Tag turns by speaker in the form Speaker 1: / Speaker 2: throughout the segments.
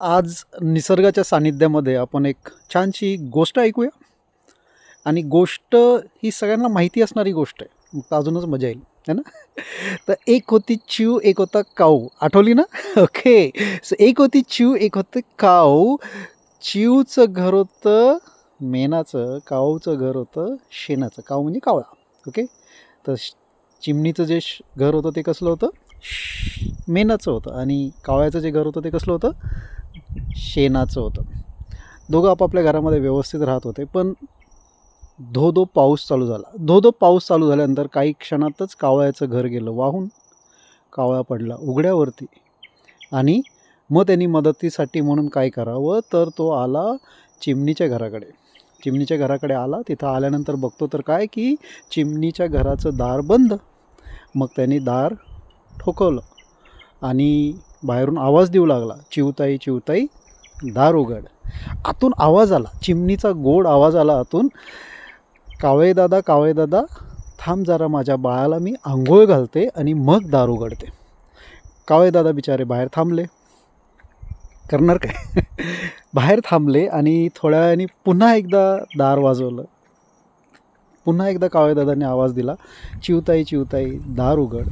Speaker 1: आज निसर्गाच्या सानिध्यामध्ये आपण एक छानशी गोष्ट ऐकूया. आणि गोष्ट ही सगळ्यांना माहिती असणारी गोष्ट आहे. मग तर अजूनच मजा येईल, है ना? तर एक होती चिव, एक होता काऊ. आठवली ना? ओके. सो एक होती चिव, एक होतं काऊ. चिवचं घर होतं मेणाचं, काऊचं घर होतं शेणाचं. काऊ म्हणजे कावळा. ओके. तर चिमणीचं जे घर होतं ते कसलं होतं? मेणाचं होतं. आणि कावळ्याचं जे घर होतं ते कसलं होतं? शेणाचं होतं. दोघं आपापल्या घरामध्ये व्यवस्थित राहत होते. पण धो पाऊस चालू झाला. धो पाऊस चालू झाल्यानंतर काही क्षणातच कावळ्याचं घर गेलं वाहून. कावळा पडला उघड्यावरती. आणि मग त्यांनी मदतीसाठी म्हणून काय करावं, तर तो आला चिमणीच्या घराकडे. चिमणीच्या घराकडे आला. तिथं आल्यानंतर बघतो तर काय, की चिमणीच्या घराचं दार बंद. मग त्यांनी दार ठोकवलं आणि बाहेरून आवाज देऊ लागला, चिवताई चिवताई दार उघड. आतून आवाज आला, चिमणीचा गोड आवाज आला आतून, कावळे दादा थांब जरा, माझ्या बाळाला मी आंघोळ घालते आणि मग दार उघडते. कावळे दादा बिचारे बाहेर थांबले. करणार काय? बाहेर थांबले आणि थोड्या वेळाने पुन्हा एकदा दार वाजवलं. पुन्हा एकदा कावळे दादांनी आवाज दिला, चिवताई चिवताई दार उघड.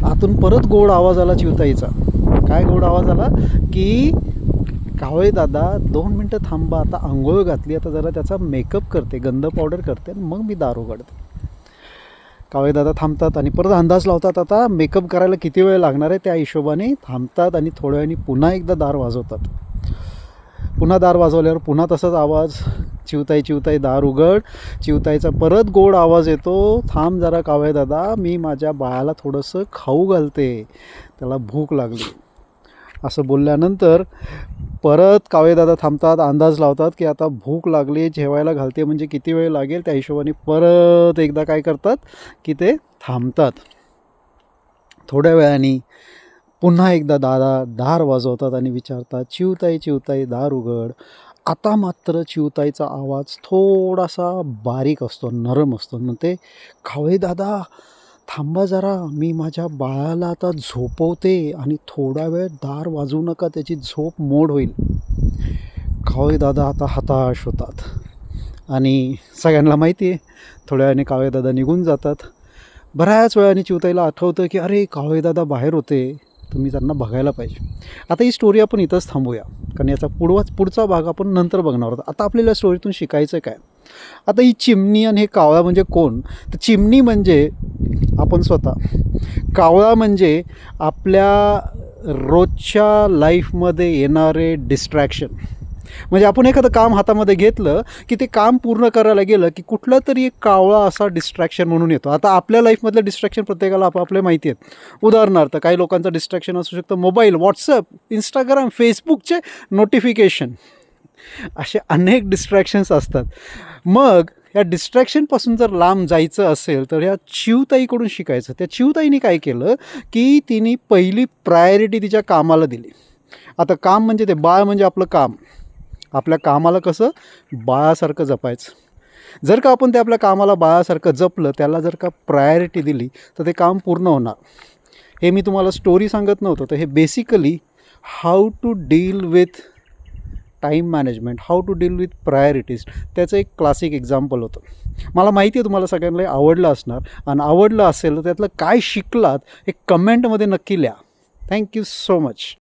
Speaker 1: आतून परत गोड आवाज आला चिवताईचा. काय गोड आवाज आला, की कावळे दादा 2 मिनटं थांबा, आता आंघोळ घातली, आता जरा त्याचा मेकअप करते, गंध पावडर करते आणि मग मी दार उघडते. कावळे दादा थांबतात आणि परत अंदाज लावतात, आता मेकअप करायला किती वेळ लागणार आहे, त्या हिशोबाने थांबतात आणि थोड्या वेळाने पुन्हा एकदा दार वाजवतात. पुन्हा दार वाजवल्यावर पुन्हा तसाच आवाज, चिवताई चिवताई दार उघड. चिवताईचा परत गोड आवाज येतो, थांब जरा कावळे दादा, मी माझ्या बाळाला थोडंसं खाऊ घालते, त्याला भूक लागली. असं बोलल्यानंतर परत कावळेदादा थांबतात, अंदाज लावतात की आता भूक लागली, जेवायला घालते म्हणजे किती वेळ लागेल, त्या हिशोबाने परत एकदा काय करतात, की ते थांबतात. थोड्या वेळाने पुन्हा एकदा दार वाजवतात आणि विचारतात, चिवताई चिवताई दार उघड. आता मात्र चिवताईचा आवाज थोडासा बारीक असतो, नरम असतो. म्हणते, कावळे दादा थांबा जरा, मी माझ्या बाळाला आता झोपवते आणि थोडा वेळ दार वाजवू नका, त्याची झोप मोड होईल. कावळे दादा आता हताश होतात आणि सगळ्यांना माहिती आहे, थोड्या वेळाने कावळे दादा निघून जातात. बऱ्याच वेळाने चिवताईला आठवतं, की अरे कावळे दादा बाहेर होते, तुम्ही त्यांना बघायला पाहिजे. आता ही स्टोरी आपण इथंच थांबूया, कारण याचा पुढचा भाग आपण नंतर बघणार आहोत. आता आपल्याला स्टोरीतून शिकायचं काय. आता ही चिमणी आणि हे कावळा म्हणजे कोण, तर चिमणी म्हणजे आपण स्वतः, कावळा म्हणजे आपल्या रोजच्या लाईफमध्ये येणारे डिस्ट्रॅक्शन. म्हणजे आपण एखादं काम हातामध्ये घेतलं, की ते काम पूर्ण करायला गेलं, की कुठला तरी एक कावळा असा डिस्ट्रॅक्शन म्हणून येतो. आता आपल्या लाईफमधलं डिस्ट्रॅक्शन प्रत्येकाला आपापले माहिती आहेत. उदाहरणार्थ काही लोकांचं डिस्ट्रॅक्शन असू शकतं मोबाईल, व्हॉट्सअप, इंस्टाग्राम, फेसबुकचे नोटिफिकेशन, असे अनेक डिस्ट्रॅक्शन्स असतात. मग या डिस्ट्रॅक्शनपासून जर लांब जायचं असेल तर या चिवताईकडून शिकायचं. त्या चिवताईने काय केलं, की तिने पहिली प्रायोरिटी तिच्या कामाला दिली. आता काम म्हणजे ते बाळ म्हणजे आपलं काम. आपल्या कामाला कसं बाळासारखं जपायचं. जर का आपण ते आपल्या कामाला बाळासारखं जपलं, त्याला जर का प्रायोरिटी दिली, तर ते काम पूर्ण होणार. हे मी तुम्हाला स्टोरी सांगत नव्हतं, तर हे basically how to deal with time management, how to deal with priorities, त्याचं एक क्लासिक एक्झाम्पल होतं. मला माहिती आहे तुम्हाला सगळ्यांना आवडलं असणार, आणि आवडलं असेल तर त्यातलं काय शिकलात हे कमेंटमध्ये नक्की लिहा. Thank you so much.